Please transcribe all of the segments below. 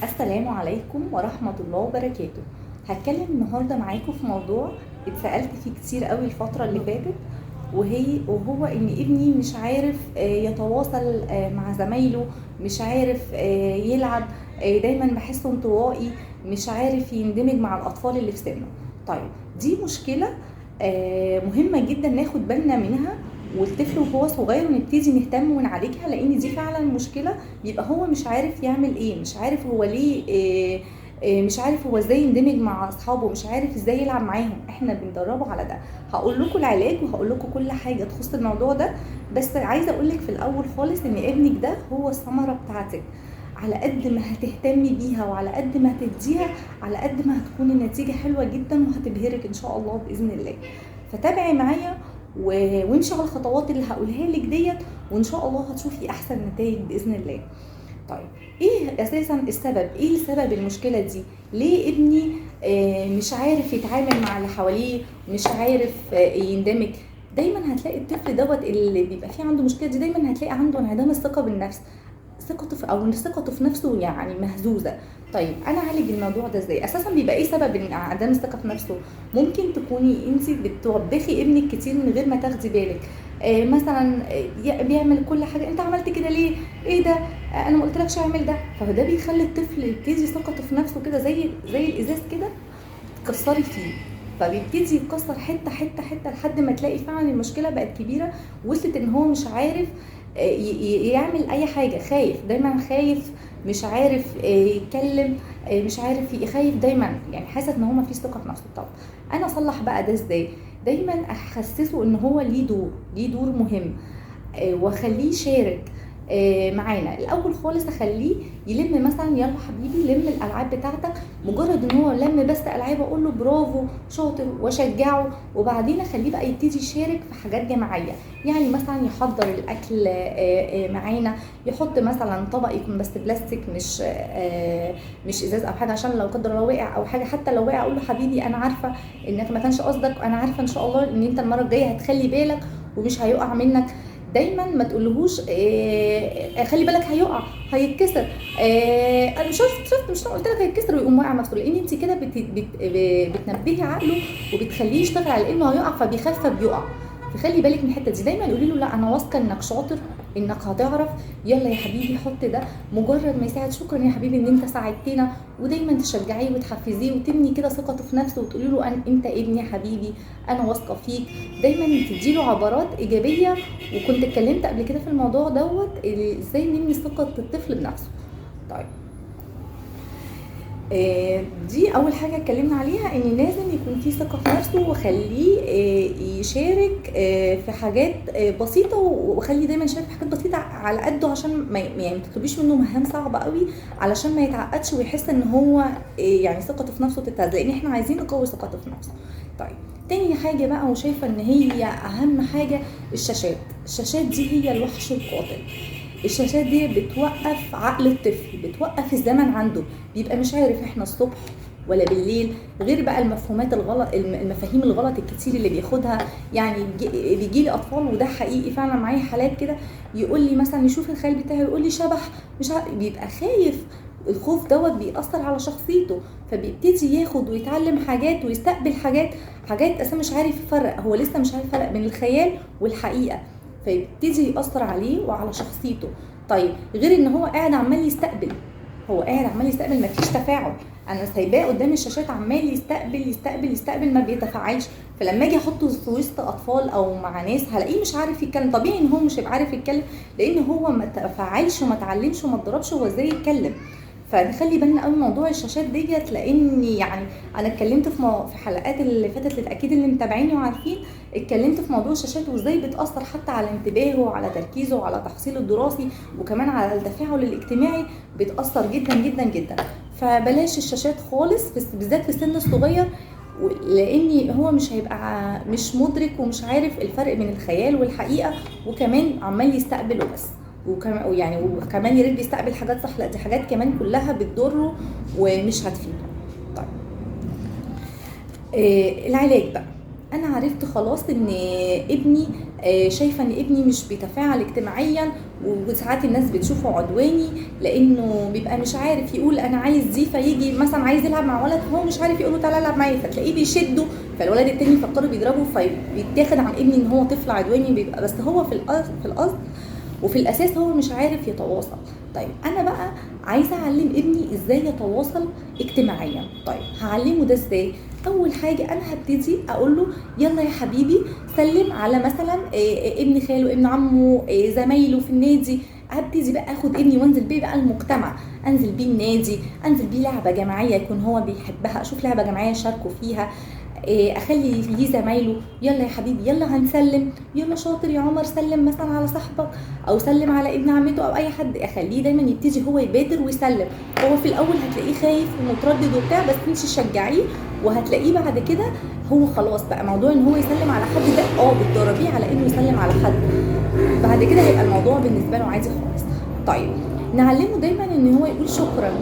السلام عليكم ورحمة الله وبركاته. هتكلم النهاردة معاكم في موضوع اتسألت فيه كتير قوي الفترة اللي فاتت، وهو ان ابني مش عارف يتواصل مع زمايله، مش عارف يلعب، دايما بحسه انطوائي، مش عارف يندمج مع الأطفال اللي في سنه. طيب، دي مشكلة مهمة جدا ناخد بالنا منها، والطفل وهو صغير نبتدي نهتم ونعالجها، لان دي فعلا مشكلة. بيبقى هو مش عارف يعمل ايه، مش عارف هو ليه مش عارف هو ازاي يندمج مع اصحابه، مش عارف ازاي يلعب معاهم. احنا بندربه على ده. هقول لكم العلاج وهقول لكم كل حاجة تخص الموضوع ده، بس عايزة اقول لك في الاول خالص ان ابنك ده هو الثمرة بتاعتك. على قد ما هتهتمي بيها وعلى قد ما هتديها، على قد ما هتكون النتيجة حلوة جدا وهتبهرك ان شاء الله بإذن الله. فتابعي معايا وامشي على الخطوات اللي هقولها لك ديت، وان شاء الله هتشوفي احسن نتائج باذن الله. طيب، ايه اساسا السبب؟ ايه سبب المشكله دي؟ ليه ابني مش عارف يتعامل مع اللي حواليه، مش عارف يندمج؟ دايما هتلاقي الطفل دوت اللي بيبقى فيه عنده مشكله دي، دايما هتلاقي عنده انعدام الثقه بالنفس، ثقته في نفسه يعني مهزوزه. طيب، انا اعالج الموضوع ده ازاي؟ اساسا بيبقى ايه سبب انعدام الثقه في نفسه؟ ممكن تكوني انت بتوبخي ابنك كتير من غير ما تاخدي بالك. مثلا بيعمل كل حاجه، انت عملت كده ليه؟ ايه ده؟ انا ما قلتلكش اعمل ده. فده بيخلي الطفل يبتدي ثقته في نفسه كده زي الازاز كده، تكسري فيه. فبيبتدي يتكسر حته حته حته لحد ما تلاقي فعلا المشكله بقت كبيره، وصلت ان هو مش عارف يعمل اي حاجه، خايف دايما، خايف مش عارف يتكلم، مش عارف، خايف دايما، يعني حاسس ان هو مفيش ثقه في نفسه. طب انا اصلح بقى ده ازاي؟ دايما احسسه ان هو ليه دور مهم، واخليه يشارك معانا. الاول خالص اخليه يلم، مثلا يلا حبيبي لم الالعاب بتاعتك. مجرد ان هو لم بس العاب اقول له برافو شاطر واشجعه، وبعدين اخليه بقى يبتدي يشارك في حاجات جماعيه. يعني مثلا يحضر الاكل معانا، يحط مثلا طبق يكون بس بلاستيك، مش ازاز او حاجه، عشان لو قدر الله وقع او حاجه، حتى لو وقع اقول له حبيبي انا عارفه انك ما كانش قصدك، انا عارفه ان شاء الله ان انت المره الجايه هتخلي بالك ومش هيقع منك. دايما ما تقولهوش خلي بالك هيقع، هيتكسر، انا مش قلت لك هيتكسر ويقوم واقع نفسه، لان انت كده بتنبهي عقله وبتخليه يشتغل على انه هيقع، فبيخاف فبيقع. فخلي بالك من الحته دي. دايما قولي له لا انا واثقه انك شاطر، انك هتعرف، يلا يا حبيبي حط ده. مجرد ما يساعد، شكرا يا حبيبي ان انت ساعدتنا. ودايما تشجعيه وتحفزيه وتبني كده ثقته في نفسه، وتقولي له انت ابني يا حبيبي، انا واثقه فيك. دايما تديله عبارات ايجابيه. وكنت اتكلمت قبل كده في الموضوع دوت ازاي نبني ثقه الطفل بنفسه. طيب، دي اول حاجه اتكلمنا عليها، ان لازم يكون في ثقه في نفسه، وخليه يشارك في حاجات بسيطه، وخليه دايما يشارك في حاجات بسيطه على قده، عشان ما تطلبيش منه مهام صعبه قوي، علشان ما يتعقدش ويحس ان هو يعني ثقته في نفسه تتهز، لان احنا عايزين نقوي ثقته في نفسه. طيب، تاني حاجه بقى، وشايفه ان هي اهم حاجه، الشاشات دي هي الوحش القاتل. الشاشات دي بتوقف عقل الطفل، بتوقف الزمن عنده، بيبقى مش عارف احنا الصبح ولا بالليل، غير بقى المفهومات الغلط، المفاهيم الغلط الكتير اللي بياخدها. يعني بيجي لي اطفال، وده حقيقي فعلا معايا حالات كده، يقول لي مثلا يشوف الخيال بتاعي يقول لي شبح، مش بيبقى خايف. الخوف دوت بيأثر على شخصيته، فبيبتدي ياخد ويتعلم حاجات ويستقبل حاجات اصلا مش عارف يفرق، هو لسه مش عارف يفرق بين الخيال والحقيقه، فيبتدي يأثر عليه وعلى شخصيته. طيب، غير ان هو قاعد عمال يستقبل، مفيش تفاعل. انا سايباه قدام الشاشات عمال يستقبل يستقبل يستقبل، ما بيتفاعلش. فلما اجي احطه في وسط اطفال او مع ناس، هلاقيه مش عارف يتكلم. طبيعي ان هو مش هيبقى عارف يتكلم، لان هو ما تفاعلش وما اتعلمش وما اتدربش هو ازاي يتكلم. فنخلي بالنا قوي موضوع الشاشات ديت، لان يعني انا اتكلمت في حلقات اللي فاتت، اكيد اللي متابعيني وعارفين، اتكلمت في موضوع الشاشات وازاي بتاثر حتى على انتباهه وعلى تركيزه وعلى تحصيله الدراسي، وكمان على التفاعل الاجتماعي، بتاثر جدا جدا جدا. فبلاش الشاشات خالص، بالذات في السن الصغير، لان هو مش هيبقى مش مدرك ومش عارف الفرق بين الخيال والحقيقه، وكمان عمال يستقبل وبس. وكمان يا ريت بيستقبل حاجات صح، لا دي حاجات كمان كلها بتضره ومش هتفيده. طيب، العلاج بقى. انا عرفت خلاص ان ابني، شايفه ان ابني مش بيتفاعل اجتماعيا وساعات الناس بتشوفه عدواني لانه بيبقى مش عارف يقول انا عايز دي، فيجي مثلا عايز يلعب مع ولد فهو مش عارف يقول له تعالى العب معايا، فتلاقيه بيشده، فالولد التاني يفكره بيضربه، فبيتاخد عن ابني ان هو طفل عدواني، بيبقى بس هو في القصد وفي الاساس هو مش عارف يتواصل. طيب انا بقى عايزه اعلم ابني ازاي يتواصل اجتماعيا. طيب هعلمه ده ازاي؟ اول حاجه انا هبتدي اقول له يلا يا حبيبي سلم على مثلا ابن خاله، ابن عمه، زمايله في النادي. هبتدي بقى اخد ابني وانزل بيه بقى المجتمع، انزل بيه النادي، انزل بيه لعبه جماعيه يكون هو بيحبها، اشوف لعبه جماعيه يشاركوا فيها، اخلي ليه زمايله يلا يا حبيبي يلا هنسلم، يلا شاطر يا عمر سلم مثلا على صاحبك او سلم على ابن عمته او اي حد، اخليه دايما يبتدي هو يبادر ويسلم. هو في الاول هتلاقيه خايف ومتردد وبتاع، بس انت شجعيه وهتلاقيه بعد كده هو خلاص بقى موضوع ان هو يسلم على حد ده بتدربيه على انه يسلم على حد، بعد كده هيبقى الموضوع بالنسبه له عادي خالص. طيب نعلمه دايما ان هو يقول شكرا،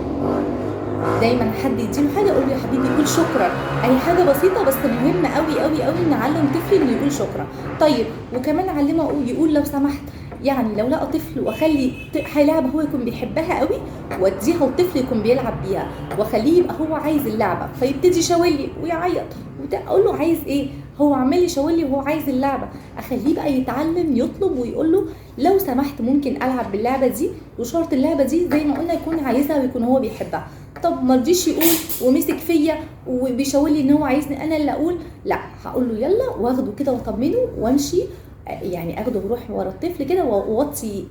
دايما حد يديله حاجه اقول له يا حبيبي قول شكرا، اي حاجه بسيطه بس مهم قوي قوي قوي نعلم طفلي انه يقول شكرا. طيب وكمان اعلمه يقول لو سمحت، يعني لو لقى طفل واخلي لعبه هو يكون بيحبها قوي واديها لطفل يكون بيلعب بيها، واخليه يبقى هو عايز اللعبه فيبتدي يشاور لي ويعيط، اقول له عايز ايه، هو عمال يشاور لي وهو عايز اللعبه، اخليه بقى يتعلم يطلب ويقول له لو سمحت ممكن العب باللعبه دي، وشرط اللعبه دي زي ما قلنا يكون عايزها ويكون هو بيحبها. طب ما رضيش يقول ومسك فيا وبيشاور لي ان هو عايزني انا اللي اقول، لا هقول له يلا واخده كده واطمنه وامشي، يعني اخده واروح ورا الطفل كده واوطي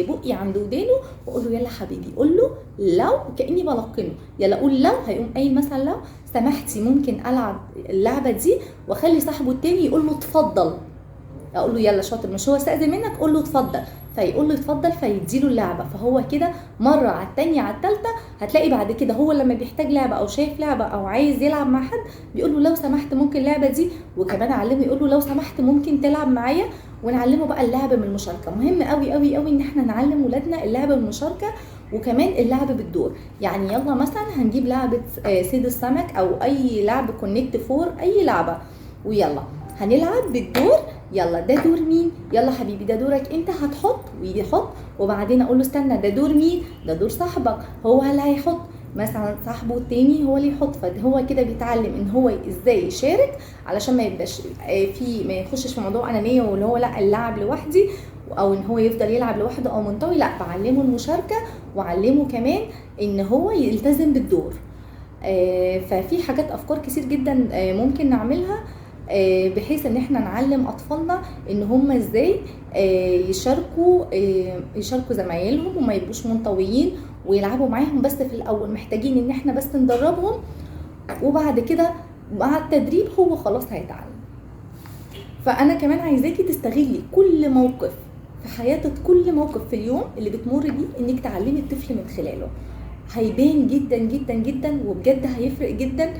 بقي عند ودانه واقول له يلا حبيبي قول له لو، كاني بلقنه يلا قول لو، هيقوم قايل مثلا لو سمحتي ممكن العب اللعبه دي، واخلي صاحبه التاني يقول له اتفضل، اقول له يلا شاطر مش هو استاذن منك قول له اتفضل، فيقول له اتفضل فيديله اللعبه، فهو كده مره على الثانيه على الثالثه هتلاقي بعد كده هو لما بيحتاج لعبه او شايف لعبه او عايز يلعب مع حد بيقول له لو سمحت ممكن اللعبه دي، وكمان اعلمه يقول له لو سمحت ممكن تلعب معايا، ونعلمه بقى اللعب من المشاركه. مهم قوي قوي قوي ان احنا نعلم ولادنا اللعب بالمشاركه، وكمان اللعب بالدور. يعني يلا مثلا هنجيب لعبه صيد السمك او اي لعب كونكت فور اي لعبه، ويلا هنلعب بالدور، يلا ده دور مين، يلا حبيبي ده دورك انت هتحط ويحط، وبعدين اقول له استنى ده دور مين، ده دور صاحبك هو اللي هيحط، مثلا صاحبه التاني هو اللي يحط، فهو كده بيتعلم ان هو ازاي يشارك علشان ما يبقاش ما يخشش في موضوع انانيه واللي هو لا اللعب لوحدي، او ان هو يفضل يلعب لوحده او منطوي، لا بعلمه المشاركه وعلمه كمان ان هو يلتزم بالدور. ففي حاجات افكار كتير جدا ممكن نعملها بحيث ان احنا نعلم اطفالنا ان هم ازاي يشاركوا زمايلهم وما يبقوش منطويين ويلعبوا معاهم، بس في الاول محتاجين ان احنا بس ندربهم، وبعد كده مع التدريب هو خلاص هيتعلم. فانا كمان عايزاكي تستغلي كل موقف في حياتك، كل موقف في اليوم اللي بتمر بيه انك تعلمي الطفل من خلاله، هيبان جدا جدا جدا وبجد هيفرق جدا.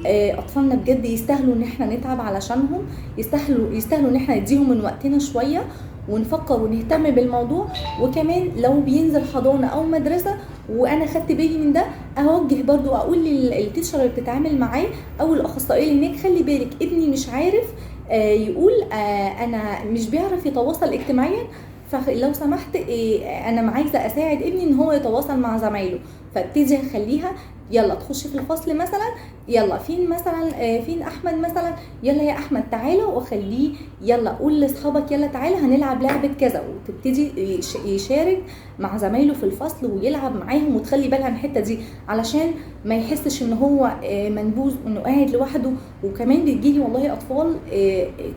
اطفالنا بجد يستاهلوا ان احنا نتعب علشانهم، يستاهلوا ان احنا نديهم من وقتنا شويه ونفكر ونهتم بالموضوع. وكمان لو بينزل حضانه او مدرسه وانا خدت بالي من ده، اوجه برضو اقول للتيتشر اللي بتتعامل معاه او الاخصائي اللي هناك خلي بالك ابني مش عارف يقول انا مش بيعرف يتواصل اجتماعيا، فلو سمحت انا عايزه اساعد ابني ان هو يتواصل مع زمايله، فابتدي اخليها يلا تخش في الفصل مثلا، يلا فين مثلا فين احمد مثلا، يلا يا احمد تعالى، واخليه يلا قول لاصحابك يلا تعالى هنلعب لعبه كذا، وتبتدي يشارك مع زمايله في الفصل ويلعب معاهم، وتخلي بالها من الحته دي علشان ما يحسش ان هو منبوذ وانه قاعد لوحده. وكمان بتجيلي والله اطفال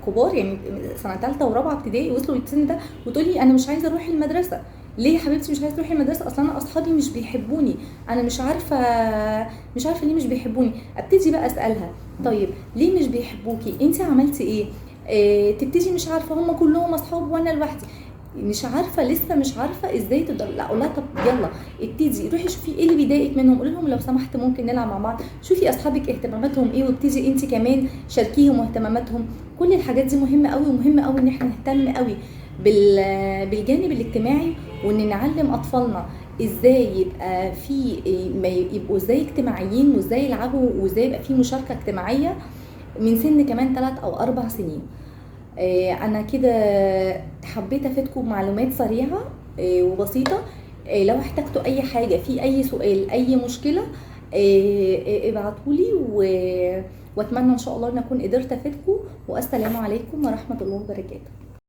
كبار يعني سنه ثالثه ورابعه ابتدائي وصلوا للسن ده وتقولي انا مش عايزه اروح المدرسه. ليه يا حبيبتي مش عايزه تروحي المدرسه؟ اصلا انا اصحابي مش بيحبوني، انا مش عارفه ليه مش بيحبوني. ابتدي بقى اسالها طيب ليه مش بيحبوكي، انت عملتي ايه؟ تبتدي مش عارفه هم كلهم اصحاب وانا لوحدي، مش عارفه لسه مش عارفه ازاي تقدر، لا اقول لها طب يلا ابتدي روحي شوفي ايه اللي بيضايقك منهم، قولي لهم لو سمحت ممكن نلعب مع بعض، شوفي اصحابك اهتماماتهم ايه وابتدي انت كمان شاركيهم واهتماماتهم. كل الحاجات دي مهمه قوي، ومهمه قوي ان احنا نهتم قوي بالجانب الاجتماعي، وان نعلم اطفالنا ازاي يبقى في ما يبقوا ازاي اجتماعيين وازاي يلعبوا وازاي يبقى في مشاركه اجتماعيه من سن كمان 3 أو 4 سنين. انا كده حبيت افيدكم معلومات سريعه وبسيطه. لو احتجتوا اي حاجه، في اي سؤال، اي مشكله، ابعتولي، واتمنى ان شاء الله ان اكون قدرت افيدكم. والسلام عليكم ورحمه الله وبركاته.